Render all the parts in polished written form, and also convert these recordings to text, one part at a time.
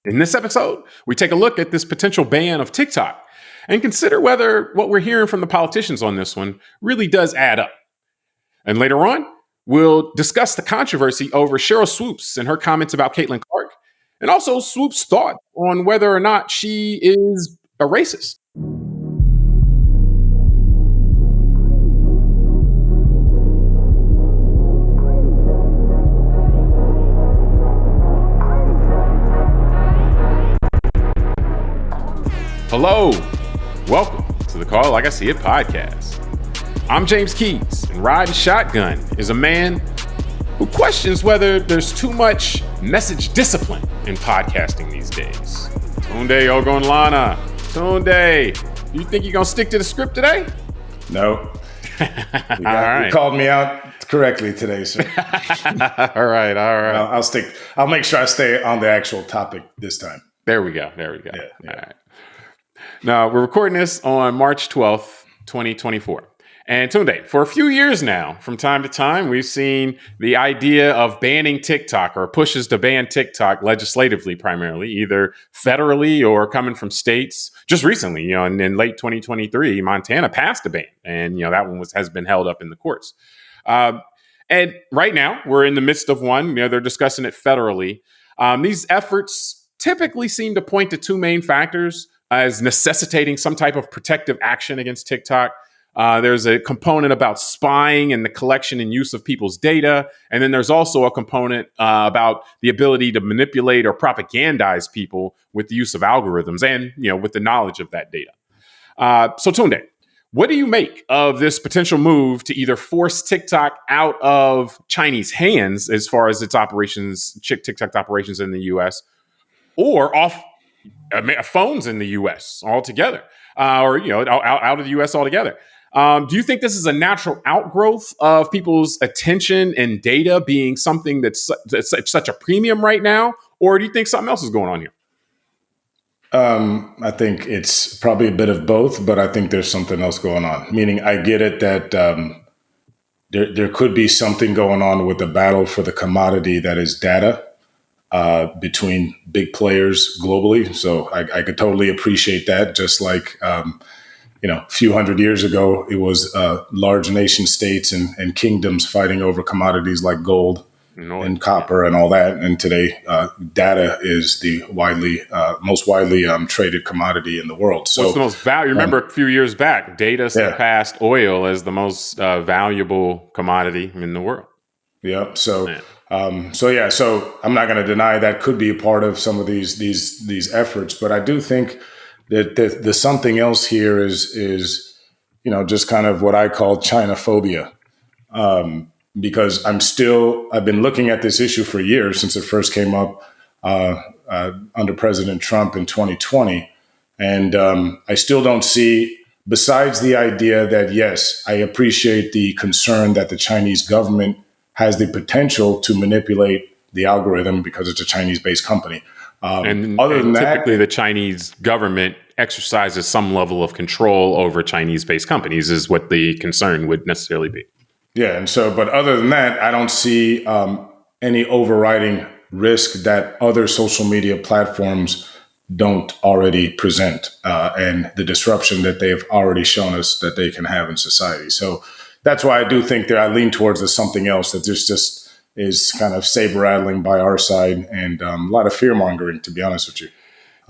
In this episode, we take a look at this potential ban of TikTok and consider whether what we're hearing from the politicians on this one really does add up. And later on, we'll discuss the controversy over Cheryl Swoops and her comments about Caitlin Clark, and also Swoops' thought on whether or not she is a racist. Hello, welcome to the Call Like I See It podcast. I'm James Keys, and riding shotgun is a man who questions whether there's too much message discipline in podcasting these days. Tunde Ogunlana. Tunde, you think you're going to stick to the script today? No. You called me out correctly today, sir. All right. I'll make sure I stay on the actual topic this time. There we go. Yeah. All right. Now, we're recording this on March 12th, 2024. And Tunde, for a few years now, from time to time, we've seen the idea of banning TikTok or pushes to ban TikTok legislatively, primarily, either federally or coming from states. Just recently, in late 2023, Montana passed a ban, and that one has been held up in the courts. And right now, we're in the midst of one. They're discussing it federally. These efforts typically seem to point to two main factors as necessitating some type of protective action against TikTok. There's a component about spying and the collection and use of people's data. And then there's also a component about the ability to manipulate or propagandize people with the use of algorithms and, with the knowledge of that data. So Tunde, what do you make of this potential move to either force TikTok out of Chinese hands as far as its operations, TikTok operations in the US, or off phones in the U.S. altogether, or out of the U.S. altogether? Do you think this is a natural outgrowth of people's attention and data being something that's such a premium right now, or do you think something else is going on here? I think it's probably a bit of both, but I think there's something else going on. Meaning, I get it that there could be something going on with the battle for the commodity that is data. Between big players globally. So I could totally appreciate that. Just like, a few hundred years ago, it was large nation states and kingdoms fighting over commodities like gold and copper and all that. And today, data is the most widely traded commodity in the world. So what's the most valuable? Remember a few years back, data surpassed oil as the most valuable commodity in the world. Yep. So I'm not going to deny that could be a part of some of these efforts, but I do think that the something else here is just kind of what I call China phobia, because I've been looking at this issue for years since it first came up under President Trump in 2020, and I still don't see. Besides the idea that yes, I appreciate the concern that the Chinese government has the potential to manipulate the algorithm because it's a Chinese-based company. And typically the Chinese government exercises some level of control over Chinese-based companies is what the concern would necessarily be. Yeah, but other than that, I don't see any overriding risk that other social media platforms don't already present and the disruption that they've already shown us that they can have in society. So that's why I do think that I lean towards there's something else that this just is kind of saber rattling by our side and a lot of fear mongering, to be honest with you.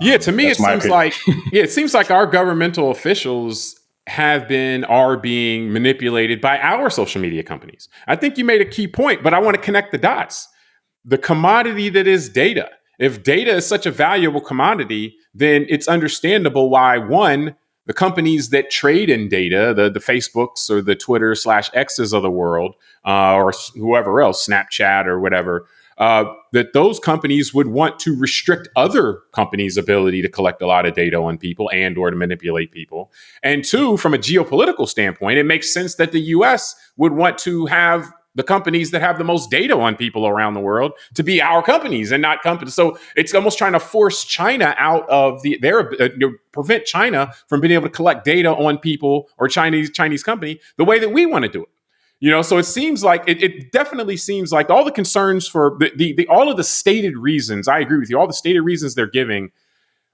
Yeah, to me, it seems like our governmental officials are being manipulated by our social media companies. I think you made a key point, but I want to connect the dots. The commodity that is data. If data is such a valuable commodity, then it's understandable why, one, the companies that trade in data, the Facebooks or the Twitter/X's of the world, or whoever else, Snapchat or whatever, that those companies would want to restrict other companies' ability to collect a lot of data on people and or to manipulate people. And two, from a geopolitical standpoint, it makes sense that the U.S. would want to have the companies that have the most data on people around the world to be our companies and not companies. So it's almost trying to force China out of prevent China from being able to collect data on people or Chinese company the way that we want to do it. So it seems like it definitely seems like all the concerns for the all of the stated reasons. I agree with you. All the stated reasons they're giving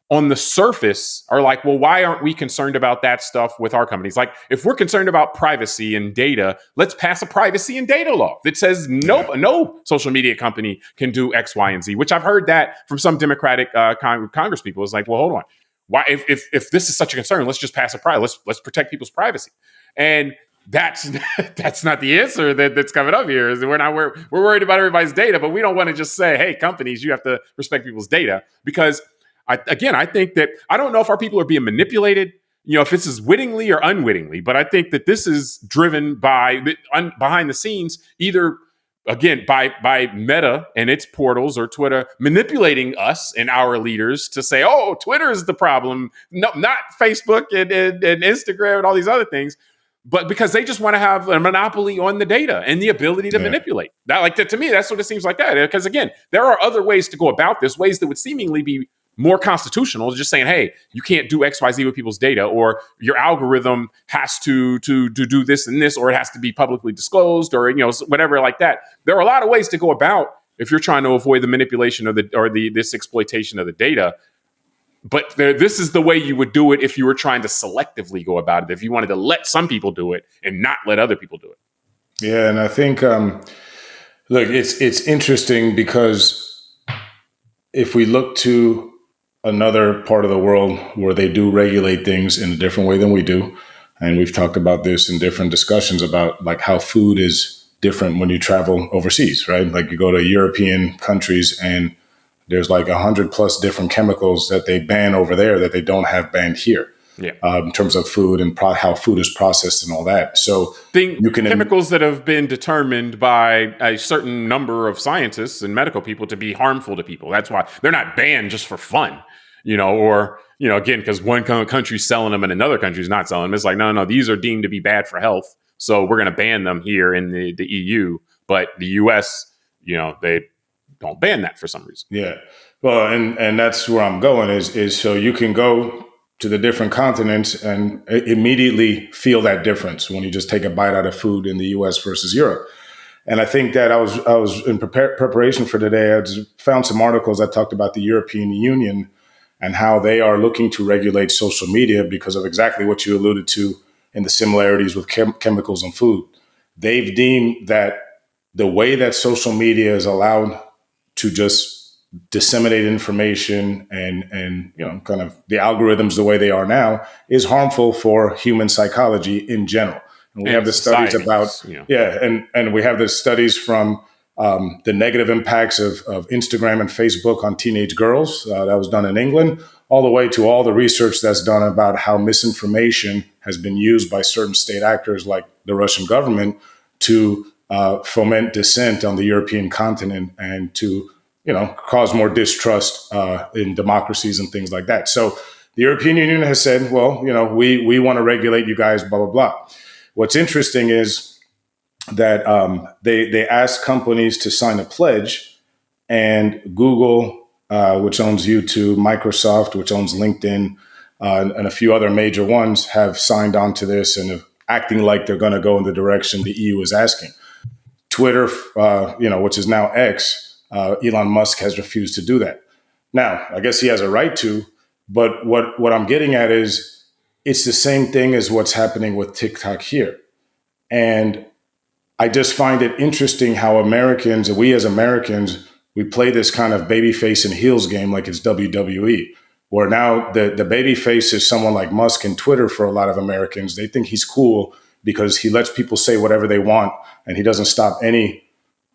on the surface are like, well, why aren't we concerned about that stuff with our companies? Like, if we're concerned about privacy and data, let's pass a privacy and data law that says nope, no social media company can do X, Y, and Z. Which I've heard that from some Democratic Congress people. It's like, well, hold on, why? If this is such a concern, let's just pass a privacy. Let's protect people's privacy. And that's that's not the answer that's coming up here. Is we're worried about everybody's data, but we don't want to just say, hey, companies, you have to respect people's data because. I think that I don't know if our people are being manipulated, if this is wittingly or unwittingly, but I think that this is driven by behind the scenes, either again by Meta and its portals or Twitter manipulating us and our leaders to say, oh, Twitter is the problem, no, not Facebook and Instagram and all these other things. But because they just want to have a monopoly on the data and the ability to manipulate. To me, that's what it seems like that. Because again, there are other ways to go about this, ways that would seemingly be more constitutional, just saying, hey, you can't do XYZ with people's data, or your algorithm has to do this and this, or it has to be publicly disclosed, or whatever like that. There are a lot of ways to go about if you're trying to avoid the manipulation of this exploitation of the data. But this is the way you would do it if you were trying to selectively go about it, if you wanted to let some people do it and not let other people do it. Yeah, and I think, look, it's interesting because if we look to another part of the world where they do regulate things in a different way than we do, and we've talked about this in different discussions about like how food is different when you travel overseas, right? Like you go to European countries and there's like 100+ different chemicals that they ban over there that they don't have banned here. Yeah. In terms of food and how food is processed and all that. So chemicals that have been determined by a certain number of scientists and medical people to be harmful to people. That's why they're not banned just for fun, again, because one country's selling them and another country's not selling them. It's like, no, these are deemed to be bad for health. So we're going to ban them here in the EU. But the US, they don't ban that for some reason. Yeah. Well, and that's where I'm going is so you can go to the different continents and immediately feel that difference when you just take a bite out of food in the US versus Europe. And I think that I was in preparation for today. I just found some articles that talked about the European Union and how they are looking to regulate social media because of exactly what you alluded to in the similarities with chemicals and food. They've deemed that the way that social media is allowed to just disseminate information and kind of the algorithms the way they are now is harmful for human psychology in general. And we have the studies about, and we have the studies from the negative impacts of Instagram and Facebook on teenage girls. That was done in England, all the way to all the research that's done about how misinformation has been used by certain state actors like the Russian government to foment dissent on the European continent and to cause more distrust in democracies and things like that. So the European Union has said, well, we want to regulate you guys, blah, blah, blah. What's interesting is that they asked companies to sign a pledge, and Google, which owns YouTube, Microsoft, which owns LinkedIn, and a few other major ones have signed on to this and are acting like they're going to go in the direction the EU is asking. Twitter, which is now X, Elon Musk has refused to do that. Now, I guess he has a right to, but what I'm getting at is it's the same thing as what's happening with TikTok here. And I just find it interesting how we as Americans, we play this kind of baby face and heels game like it's WWE, where now the baby face is someone like Musk and Twitter for a lot of Americans. They think he's cool because he lets people say whatever they want and he doesn't stop any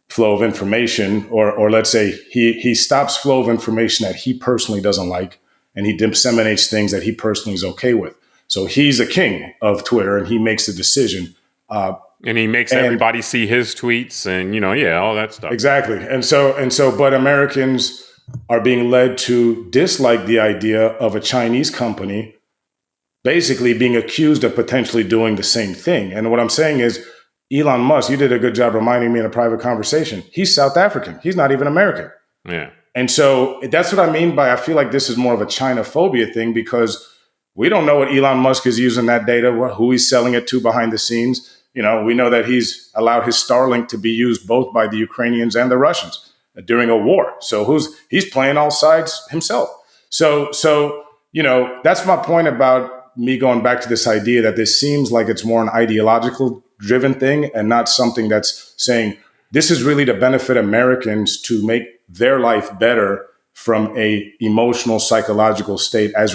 flow of information, or let's say he stops flow of information that he personally doesn't like, and he disseminates things that he personally is okay with. So he's the king of Twitter, and he makes the decision. And he makes everybody see his tweets, and all that stuff. Exactly, and so, but Americans are being led to dislike the idea of a Chinese company basically being accused of potentially doing the same thing. And what I'm saying is, Elon Musk, you did a good job reminding me in a private conversation. He's South African. He's not even American. Yeah. And so that's what I mean by I feel like this is more of a China phobia thing because we don't know what Elon Musk is using that data, who he's selling it to behind the scenes. We know that he's allowed his Starlink to be used both by the Ukrainians and the Russians during a war. So he's playing all sides himself. So that's my point about me going back to this idea that this seems like it's more an ideological driven thing and not something that's saying this is really to benefit Americans to make their life better from a emotional, psychological state as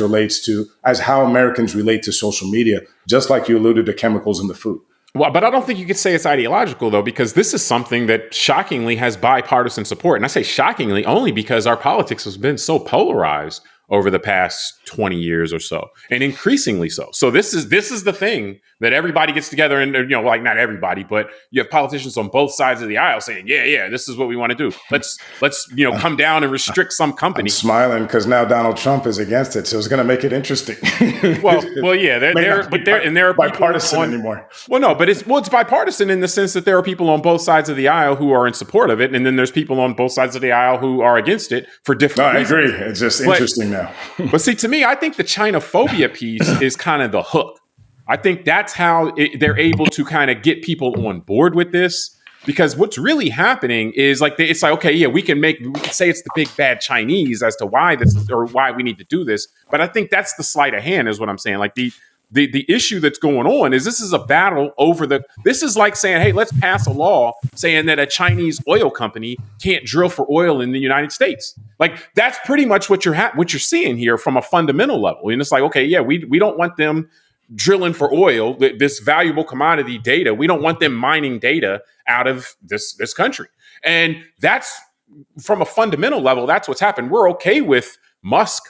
how Americans relate to social media, just like you alluded to chemicals in the food. Well, but I don't think you could say it's ideological, though, because this is something that shockingly has bipartisan support. And I say shockingly only because our politics has been so polarized over the past 20 years or so, and increasingly so. So this is the thing that everybody gets together and, like not everybody, but you have politicians on both sides of the aisle saying, yeah, this is what we want to do. Let's come down and restrict some company. I'm smiling because now Donald Trump is against it, so it's going to make it interesting. well, yeah, there are bipartisan anymore. Well, no, but it's bipartisan in the sense that there are people on both sides of the aisle who are in support of it, and then there's people on both sides of the aisle who are against it for different reasons. I agree. It's just interesting now. But see, to me, I think the China phobia piece is kind of the hook. I think that's how they're able to kind of get people on board with this, because what's really happening is it's like, okay, yeah, we can say it's the big bad Chinese as to why this is, or why we need to do this. But I think that's the sleight of hand is what I'm saying. Like the issue that's going on is this is a battle over this is like saying, hey, let's pass a law saying that a Chinese oil company can't drill for oil in the United States. Like that's pretty much what you're seeing here from a fundamental level. And it's like, okay, yeah, we don't want them drilling for oil, this valuable commodity data. We don't want them mining data out of this country. And that's from a fundamental level, that's what's happened. We're okay with Musk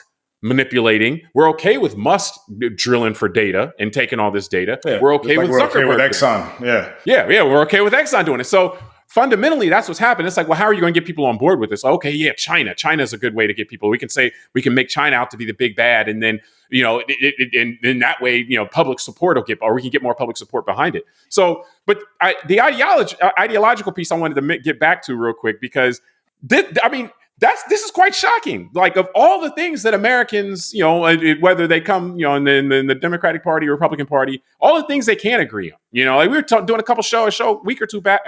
manipulating. We're okay with Musk drilling for data and taking all this data. Yeah, we're okay with Zuckerberg. Okay with Exxon. Yeah, we're okay with Exxon doing it. So fundamentally, that's what's happened. It's like, well, how are you going to get people on board with this? Okay, yeah, China is a good way to get people. We can make China out to be the big bad, and then and in that way, public support will or we can get more public support behind it. So, but the ideological piece I wanted to get back to real quick, because this is quite shocking. Like, of all the things that Americans, whether they come, in the Democratic Party, Republican Party, all the things they can't agree on. Like we were doing a couple a week or two back.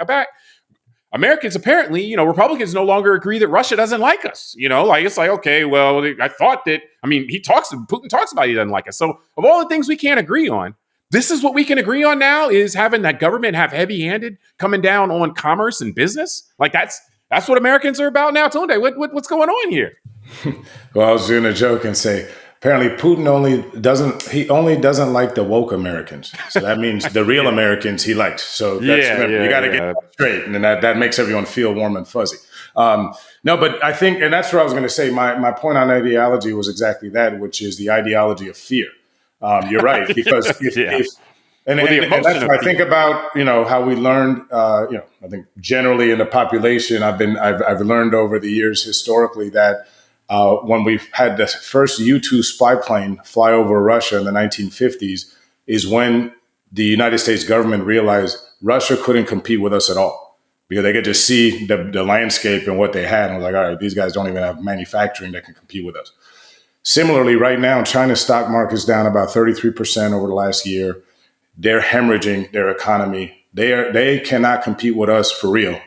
Americans apparently, Republicans no longer agree that Russia doesn't like us. It's like, okay, well, I thought that. I mean, Putin talks about he doesn't like us. So, of all the things we can't agree on, this is what we can agree on now, is having that government have heavy-handed coming down on commerce and business. Like that's what Americans are about now. Tunde, what's going on here? Well, I was doing a joke and say, apparently Putin only doesn't like the woke Americans. So that means the real Americans he likes. So you got to get that straight. And then that makes everyone feel warm and fuzzy. No, but I think, and that's what I was going to say. My point on ideology was exactly that, which is the ideology of fear. You're right. Because and that's what I think about, how we learned, I think generally in the population, I've learned over the years historically that when we had the first U-2 spy plane fly over Russia in the 1950s is when the United States government realized Russia couldn't compete with us at all, because they could just see the landscape and what they had and was like, all right, these guys don't even have manufacturing that can compete with us. Similarly, right now, China's stock market is down about 33% over the last year. They're hemorrhaging their economy. They cannot compete with us for real.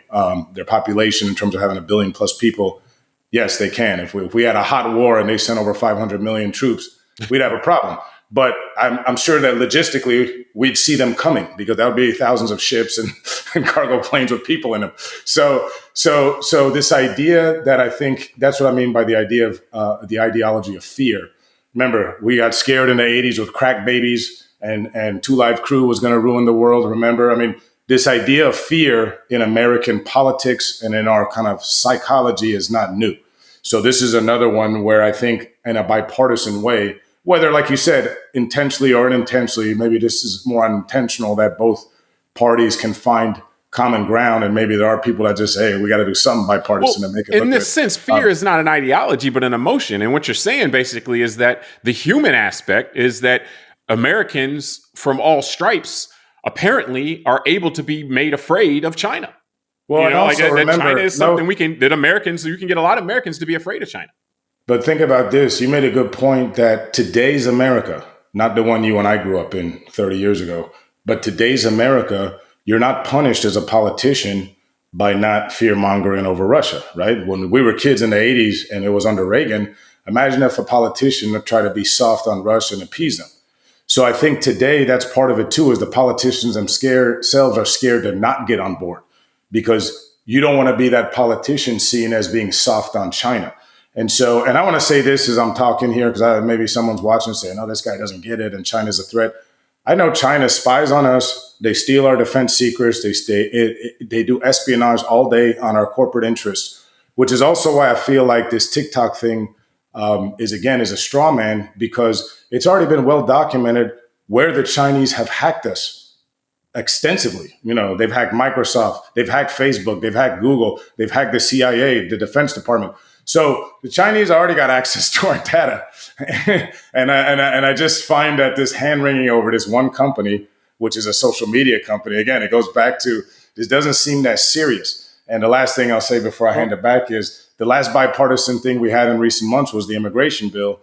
Their population, in terms of having 1 billion plus people, yes, they can. If we had a hot war and they sent over 500 million troops, we'd have a problem. But I'm sure that logistically we'd see them coming, because that would be thousands of ships and cargo planes with people in them. So this idea that, I think that's what I mean by the idea of the ideology of fear. Remember, we got scared in the 80s with crack babies and Two Live Crew was going to ruin the world. Remember, I mean, this idea of fear in American politics and in our kind of psychology is not new. So this is another one where I think in a bipartisan way, whether, like you said, intentionally or unintentionally, maybe this is more unintentional, that both parties can find common ground. And maybe there are people that just say, hey, we got to do something bipartisan to make it look in this good. sense, fear is not an ideology, but an emotion. And what you're saying basically is that the human aspect is that Americans from all stripes apparently are able to be made afraid of China. Well, and also remember, China is something you can get a lot of Americans to be afraid of China. But think about this. You made a good point that today's America, not the one you and I grew up in 30 years ago, but today's America you're not punished as a politician by not fear mongering over Russia, right? When we were kids in the 80s and it was under Reagan, imagine if a politician would try to be soft on Russia and appease them. So I think today that's part of it too, is the politicians themselves are scared to not get on board because you don't want to be that politician seen as being soft on China. And so, and I want to say this as I'm talking here, because maybe someone's watching saying, oh, this guy doesn't get it and China's a threat. I know China spies on us. They steal our defense secrets. They do espionage all day on our corporate interests, which is also why I feel like this TikTok thing is a straw man, because it's already been well documented where the Chinese have hacked us extensively. You know, they've hacked Microsoft, they've hacked Facebook, they've hacked Google, they've hacked the CIA, the Defense Department. So the Chinese already got access to our data. and I just find that this hand wringing over this one company, which is a social media company, again, it goes back to this doesn't seem that serious. And the last thing I'll say before I hand it back is the last bipartisan thing we had in recent months was the immigration bill.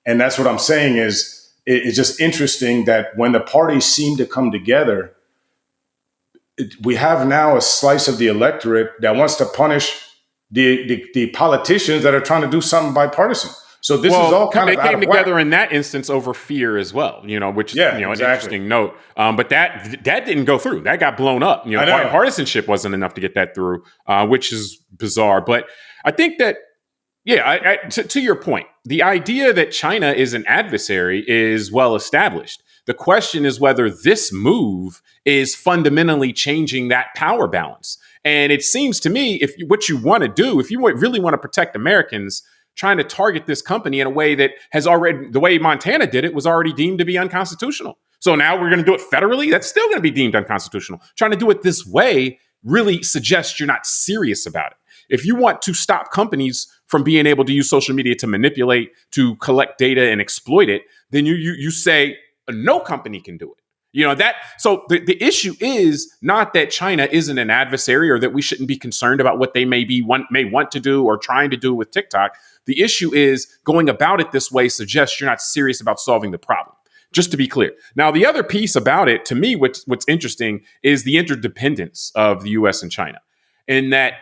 And that's what I'm saying is it's just interesting that when the parties seem to come together, we have now a slice of the electorate that wants to punish the politicians that are trying to do something bipartisan. So this is all kind of they came together in that instance over fear as well, which is an interesting note. But that didn't go through. That got blown up. Partisanship wasn't enough to get that through, which is bizarre. But I think that, to your point, the idea that China is an adversary is well established. The question is whether this move is fundamentally changing that power balance. And it seems to me, what you want to do, if you really want to protect Americans, trying to target this company in a way that has already, the way Montana did it, was already deemed to be unconstitutional. So now we're going to do it federally. That's still going to be deemed unconstitutional. Trying to do it this way really suggests you're not serious about it. If you want to stop companies from being able to use social media to manipulate, to collect data and exploit it, then you say no company can do it. So the issue is not that China isn't an adversary or that we shouldn't be concerned about what they may want to do or trying to do with TikTok. The issue is going about it this way suggests you're not serious about solving the problem. Just to be clear. Now, the other piece about it, to me, what's interesting is the interdependence of the U.S. and China, in that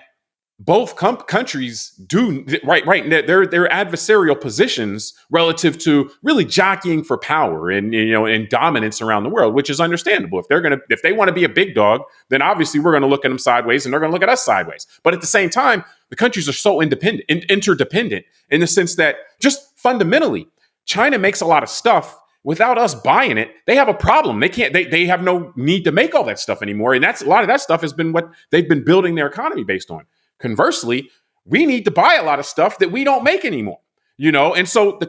both countries do right. They're adversarial positions relative to really jockeying for power and dominance around the world, which is understandable. If they want to be a big dog, then obviously we're going to look at them sideways, and they're going to look at us sideways. But at the same time, the countries are so interdependent in the sense that just fundamentally, China makes a lot of stuff. Without us buying it, they have a problem. They have no need to make all that stuff anymore, and a lot of that stuff has been what they've been building their economy based on. Conversely, we need to buy a lot of stuff that we don't make anymore, and so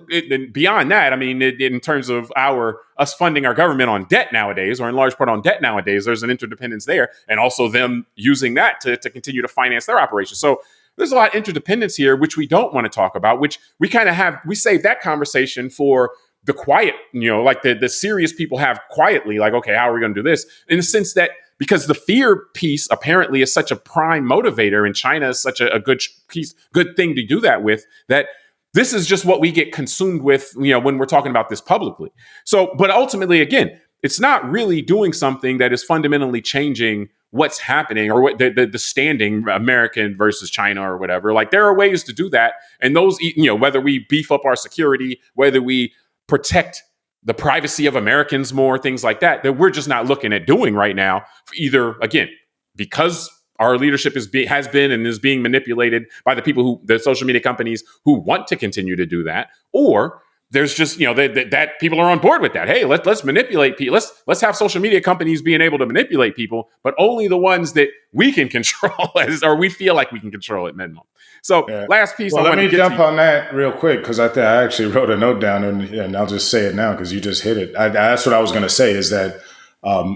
beyond that, I mean, in terms of us funding our government on debt nowadays, or in large part on debt nowadays, there's an interdependence there, and also them using that to continue to finance their operations. So there's a lot of interdependence here, which we don't want to talk about, which we kind of we save that conversation for the quiet, like the serious people have quietly, like, okay, how are we going to do this? In the sense that because the fear piece apparently is such a prime motivator, and China is such a good thing to do that with, that this is just what we get consumed with, when we're talking about this publicly. So, but ultimately, again, it's not really doing something that is fundamentally changing what's happening or what the standing American versus China or whatever. Like, there are ways to do that. And those, whether we beef up our security, whether we protect the privacy of Americans more, things like that we're just not looking at doing right now, either, again, because our leadership has been and is being manipulated by the social media companies who want to continue to do that, or there's just, that people are on board with that. Hey, let's manipulate people. Let's have social media companies being able to manipulate people, but only the ones that we can control, or we feel like we can control at minimum. So last piece. Well, let me jump on that real quick, because I actually wrote a note down, and I'll just say it now because you just hit it. That's what I was going to say, is that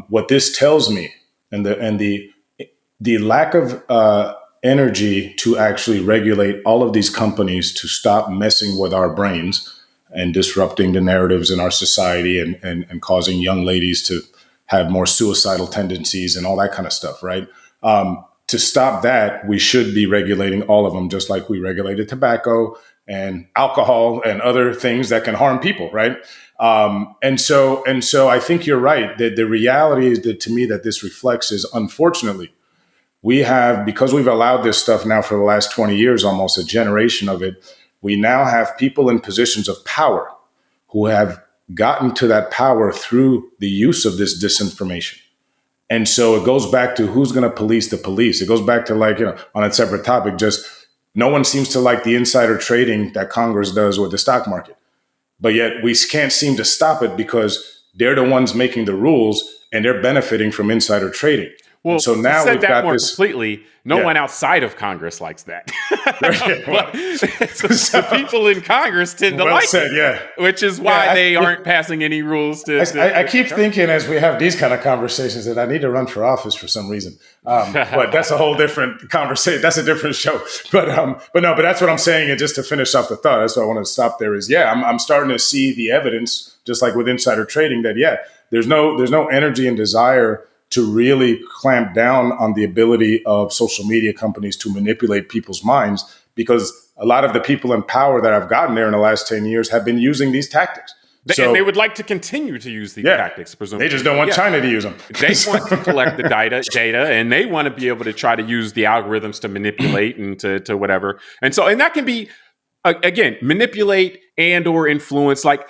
what this tells me, and the lack of energy to actually regulate all of these companies to stop messing with our brains and disrupting the narratives in our society and causing young ladies to have more suicidal tendencies and all that kind of stuff, right? To stop that, we should be regulating all of them, just like we regulated tobacco and alcohol and other things that can harm people, right? And so I think you're right. That the reality is that, to me, that this reflects is, unfortunately, we have, because we've allowed this stuff now for the last 20 years, almost a generation of it, we now have people in positions of power who have gotten to that power through the use of this disinformation. And so it goes back to who's going to police the police. It goes back to, like, on a separate topic, just no one seems to like the insider trading that Congress does with the stock market. But yet we can't seem to stop it because they're the ones making the rules and they're benefiting from insider trading. Well, and so now said we've that got more this completely. No one outside of Congress likes that. So, the people in Congress tend to well like said, it, yeah. which is why they aren't passing any rules to. I keep thinking, as we have these kind of conversations, that I need to run for office for some reason. But that's a whole different conversation. That's a different show. But that's what I'm saying. And just to finish off the thought, that's why I want to stop there. Is I'm starting to see the evidence, just like with insider trading, that there's no energy and desire to really clamp down on the ability of social media companies to manipulate people's minds, because a lot of the people in power that have gotten there in the last 10 years have been using these tactics. And they would like to continue to use these tactics, presumably. They just don't want China to use them. They want to collect the data, and they want to be able to try to use the algorithms to manipulate and to whatever. And that can be, again, manipulate and or influence. Like,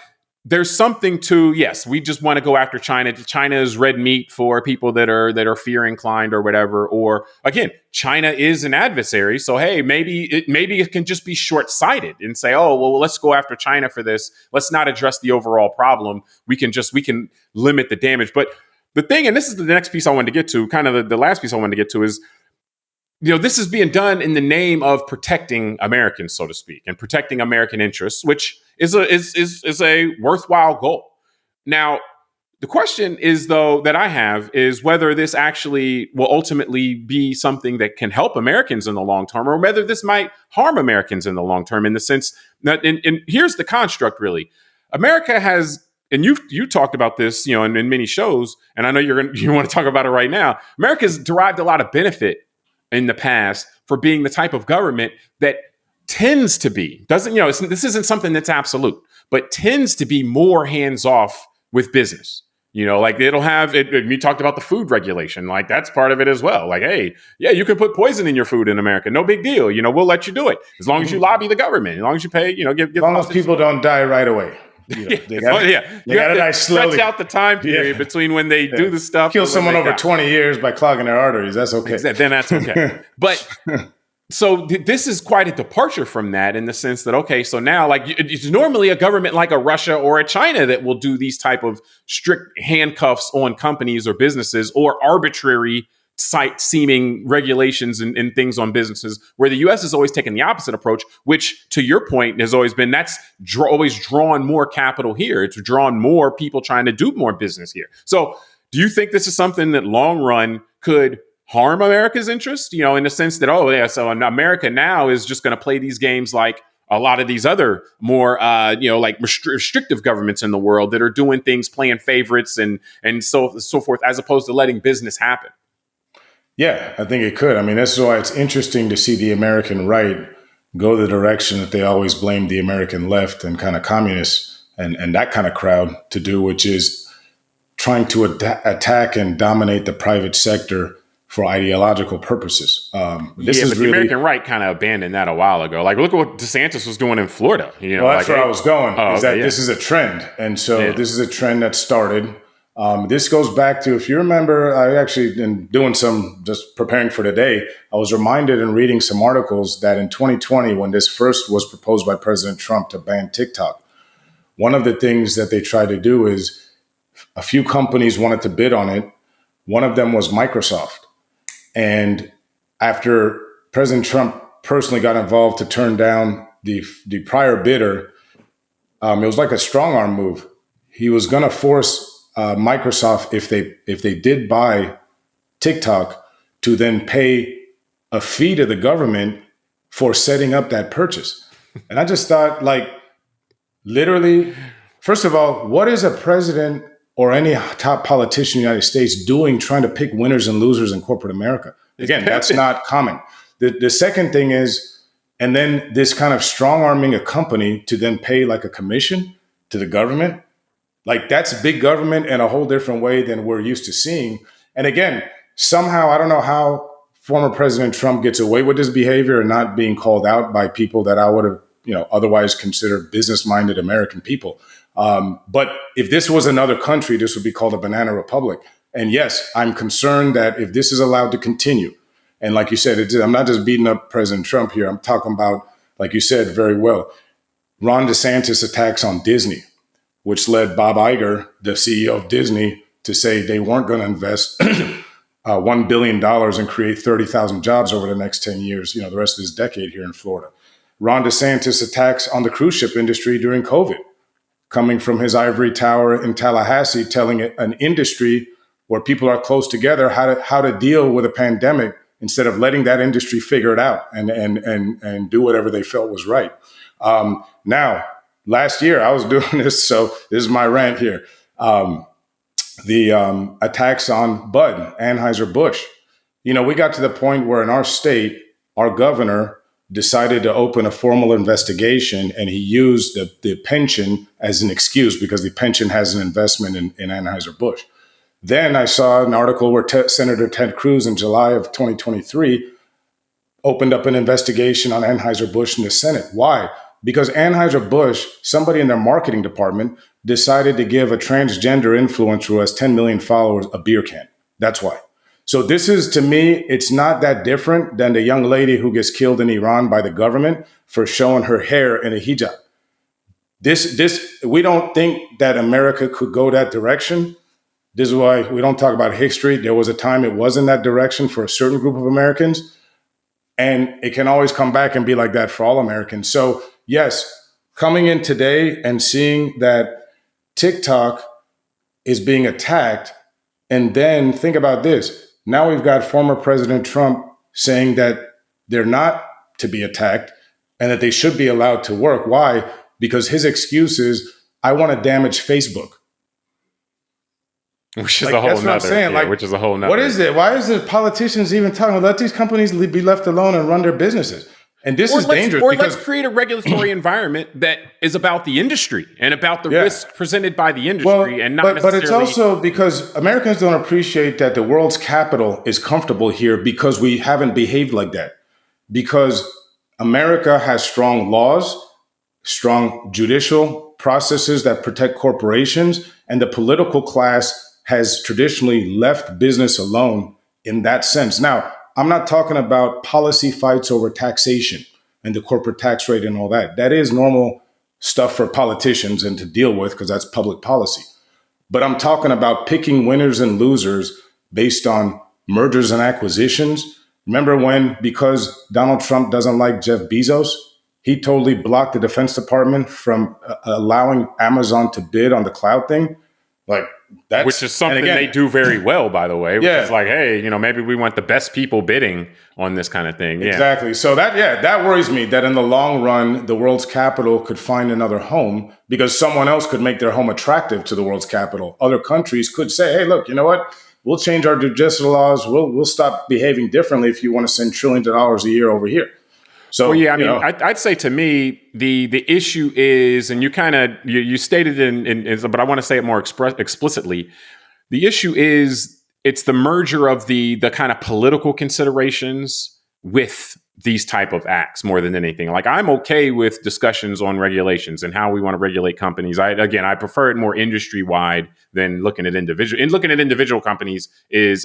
there's something to, yes, we just want to go after China. China is red meat for people that are fear inclined or whatever. Or, again, China is an adversary. So, hey, maybe it can just be short sighted and say, oh, well, let's go after China for this. Let's not address the overall problem. We can limit the damage. But the thing, and this is the next piece I wanted to get to, kind of the last piece I wanted to get to, is, this is being done in the name of protecting Americans, so to speak, and protecting American interests, which is a worthwhile goal. Now, the question is, though, that I have is whether this actually will ultimately be something that can help Americans in the long term, or whether this might harm Americans in the long term, in the sense that, and here's the construct, really. America has, and you talked about this, in many shows, and I know you want to talk about it right now. America's derived a lot of benefit in the past for being the type of government that tends to be, this isn't something that's absolute, but tends to be more hands-off with business. Like, it'll have it. You talked about the food regulation, like that's part of it as well. Like, hey, yeah, you can put poison in your food in America, no big deal. We'll let you do it as long as you lobby the government, as long as you pay. Give as long as people don't die right away. They gotta die slowly. Stretch out the time period between when they do the stuff. Kill someone over 20 years by clogging their arteries. That's okay. Then that's okay. But so this is quite a departure from that, in the sense that, okay, so now, like, it's normally a government like a Russia or a China that will do these type of strict handcuffs on companies or businesses, or arbitrary seeming regulations and things on businesses, where the U.S. has always taken the opposite approach, which, to your point, has always been that's always drawn more capital here. It's drawn more people trying to do more business here. So do you think this is something that long run could harm America's interest, in the sense that, so America now is just going to play these games like a lot of these other more, like restrictive governments in the world that are doing things, playing favorites and so forth, as opposed to letting business happen? Yeah, I think it could. I mean, that's why it's interesting to see the American right go the direction that they always blamed the American left and kind of communists and that kind of crowd to do, which is trying to attack and dominate the private sector for ideological purposes. But the American right kind of abandoned that a while ago. Like, look at what DeSantis was doing in Florida. Well, that's where I was going. This is a trend. And so this is a trend that started. This goes back to, if you remember, I actually, in doing some, just preparing for today, I was reminded in reading some articles that in 2020, when this first was proposed by President Trump to ban TikTok, one of the things that they tried to do is a few companies wanted to bid on it. One of them was Microsoft. And after President Trump personally got involved to turn down the prior bidder, it was like a strong arm move. He was going to force Microsoft, if they did buy TikTok, to then pay a fee to the government for setting up that purchase. And I just thought, like, literally, first of all, what is a president or any top politician in the United States doing trying to pick winners and losers in corporate America? Again, that's not common. The second thing is, and then this kind of strong arming a company to then pay like a commission to the government. Like that's big government in a whole different way than we're used to seeing. And again, somehow, I don't know how former President Trump gets away with this behavior and not being called out by people that I would have, otherwise considered business-minded American people. But if this was another country, this would be called a banana republic. And yes, I'm concerned that if this is allowed to continue, and like you said, I'm not just beating up President Trump here. I'm talking about, like you said very well, Ron DeSantis attacks on Disney, which led Bob Iger, the CEO of Disney, to say they weren't going to invest $1 billion and create 30,000 jobs over the next 10 years, the rest of this decade here in Florida. Ron DeSantis attacks on the cruise ship industry during COVID, coming from his ivory tower in Tallahassee, telling an industry where people are close together how to deal with a pandemic instead of letting that industry figure it out and do whatever they felt was right. Now, last year I was doing this, so this is my rant here. The attacks on Bud, Anheuser-Busch. We got to the point where in our state, our governor decided to open a formal investigation, and he used the pension as an excuse because the pension has an investment in Anheuser-Busch. Then I saw an article where Senator Ted Cruz in July of 2023 opened up an investigation on Anheuser-Busch in the Senate. Why? Because Anheuser-Busch, somebody in their marketing department, decided to give a transgender influencer who has 10 million followers a beer can. That's why. So this is, to me, it's not that different than the young lady who gets killed in Iran by the government for showing her hair in a hijab. We don't think that America could go that direction. This is why we don't talk about history. There was a time it was in that direction for a certain group of Americans, and it can always come back and be like that for all Americans. So yes, coming in today and seeing that TikTok is being attacked, and then think about this. Now we've got former President Trump saying that they're not to be attacked and that they should be allowed to work. Why? Because his excuse is, I want to damage Facebook. Which is a whole nother. Yeah, which is a whole nother. What is it? Why is the politicians even talking? Let these companies be left alone and run their businesses. And this is dangerous. Or let's create a regulatory environment that is about the industry and about the risk presented by the industry, and not necessarily. But it's also because Americans don't appreciate that the world's capital is comfortable here because we haven't behaved like that. Because America has strong laws, strong judicial processes that protect corporations, and the political class has traditionally left business alone in that sense. Now, I'm not talking about policy fights over taxation and the corporate tax rate and all that. That is normal stuff for politicians and to deal with because that's public policy. But I'm talking about picking winners and losers based on mergers and acquisitions. Remember when, because Donald Trump doesn't like Jeff Bezos, he totally blocked the Defense Department from allowing Amazon to bid on the cloud thing? Which is something they do very well, by the way. Which is like, hey, maybe we want the best people bidding on this kind of thing. Yeah. Exactly. So that worries me that in the long run, the world's capital could find another home because someone else could make their home attractive to the world's capital. Other countries could say, hey, look, you know what? We'll change our judicial laws. We'll stop behaving differently if you want to send trillions of dollars a year over here. So, I'd say to me, the issue is, and you kind of, you stated but I want to say it more explicitly. The issue is, it's the merger of the kind of political considerations with these type of acts more than anything. Like, I'm okay with discussions on regulations and how we want to regulate companies. I prefer it more industry wide than looking at individual. And looking at individual companies is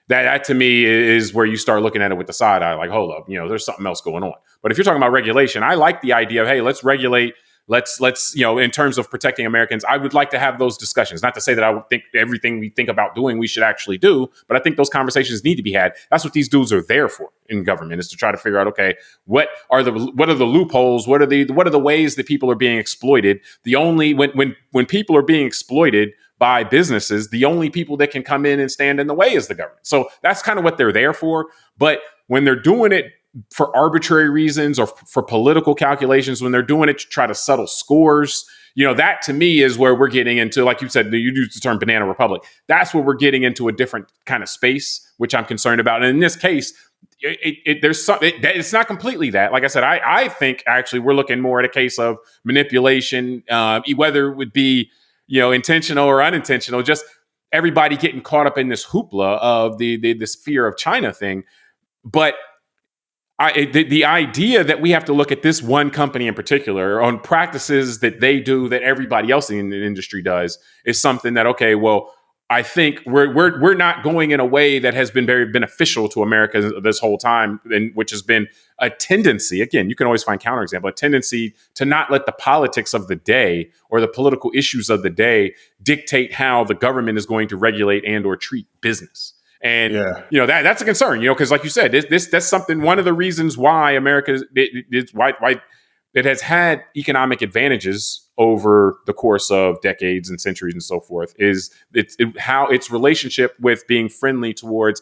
that to me is where you start looking at it with the side eye, like, hold up, there's something else going on. But if you're talking about regulation, I like the idea of, hey, let's regulate. Let's in terms of protecting Americans, I would like to have those discussions. Not to say that I would think everything we think about doing we should actually do, but I think those conversations need to be had. That's what these dudes are there for in government, is to try to figure out, okay, what are the loopholes? What are the ways that people are being exploited? When people are being exploited by businesses, the only people that can come in and stand in the way is the government. So that's kind of what they're there for. But when they're doing it for arbitrary reasons or for political calculations, when they're doing it to try to settle scores, that to me is where we're getting into, like you said, you used the term banana republic. That's where we're getting into a different kind of space, which I'm concerned about. And in this case, it's not completely that. Like I said, I think actually we're looking more at a case of manipulation, whether it would be intentional or unintentional. Just everybody getting caught up in this hoopla of this fear of China thing. But the idea that we have to look at this one company in particular on practices that they do that everybody else in the industry does is something that, okay, well, I think we're not going in a way that has been very beneficial to America this whole time, and which has been a tendency. Again, you can always find counterexample, a tendency to not let the politics of the day or the political issues of the day dictate how the government is going to regulate and or treat business. And that's a concern, because like you said, that's something. One of the reasons why America why it has had economic advantages over the course of decades and centuries and so forth is how its relationship with being friendly towards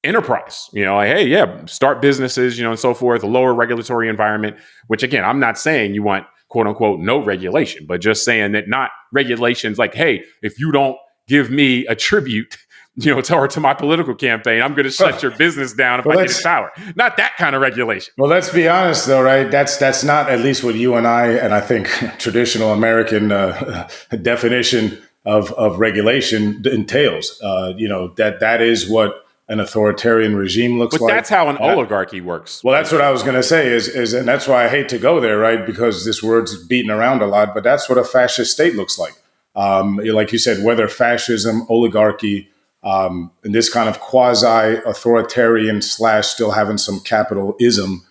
enterprise. Like, hey, yeah, start businesses, and so forth. A lower regulatory environment. Which again, I'm not saying you want quote unquote no regulation, but just saying that not regulations like, hey, if you don't give me a tribute to my political campaign, I'm going to shut your business down if I get in power. Not that kind of regulation. Well, let's be honest, though, right? That's not at least what you and I think traditional American definition of regulation entails. That is what an authoritarian regime looks like. But that's how an oligarchy works. Well, that's what I was going to say is, and that's why I hate to go there, right? Because this word's beaten around a lot, but that's what a fascist state looks like. Like you said, whether fascism, oligarchy, and this kind of quasi-authoritarian / still having some capitalism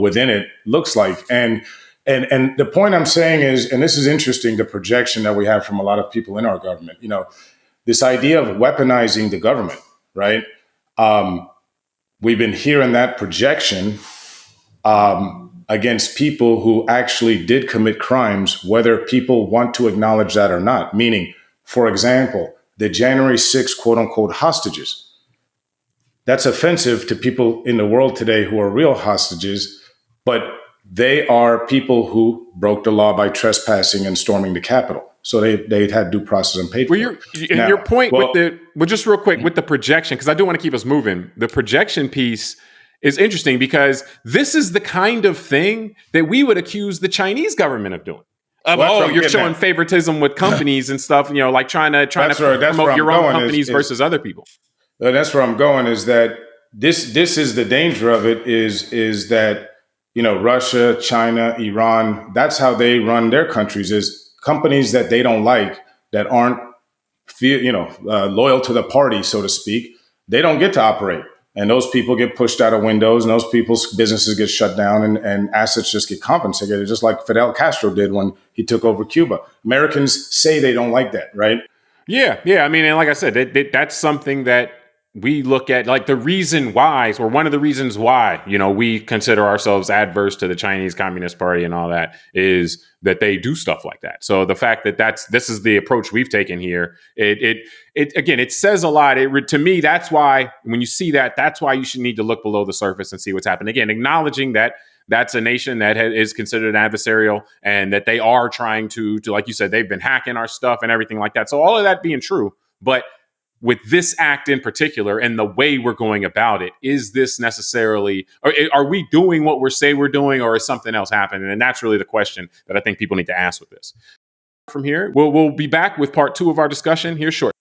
within it looks like. And the point I'm saying is, and this is interesting, the projection that we have from a lot of people in our government, this idea of weaponizing the government, right? We've been hearing that projection against people who actually did commit crimes, whether people want to acknowledge that or not. Meaning, for example, the January 6th, quote unquote, hostages. That's offensive to people in the world today who are real hostages, but they are people who broke the law by trespassing and storming the Capitol. So they had due process and paid for it. Your point just real quick with the projection, because I do want to keep us moving. The projection piece is interesting because this is the kind of thing that we would accuse the Chinese government of doing. You're showing favoritism with companies and stuff, like trying to promote your own companies versus other people. That's where I'm going, is that this is the danger of it is that, Russia, China, Iran, that's how they run their countries, is companies that they don't like, that aren't loyal to the party, so to speak, they don't get to operate. And those people get pushed out of windows, and those people's businesses get shut down, and assets just get confiscated, just like Fidel Castro did when he took over Cuba. Americans say they don't like that, right? Yeah. I mean, and like I said, that's something that we look at, like the reason why, or one of the reasons why, we consider ourselves adverse to the Chinese Communist Party and all that, is that they do stuff like that. So the fact that this is the approach we've taken here, it says a lot. To me, that's why when you see that, that's why you should need to look below the surface and see what's happening. Again, acknowledging that that's a nation that is considered adversarial, and that they are trying to, like you said, they've been hacking our stuff and everything like that. So all of that being true, but with this act in particular and the way we're going about it, is this necessarily, or are we doing what we say we're doing, or is something else happening? And that's really the question that I think people need to ask with this. From here, we'll be back with part 2 of our discussion here shortly.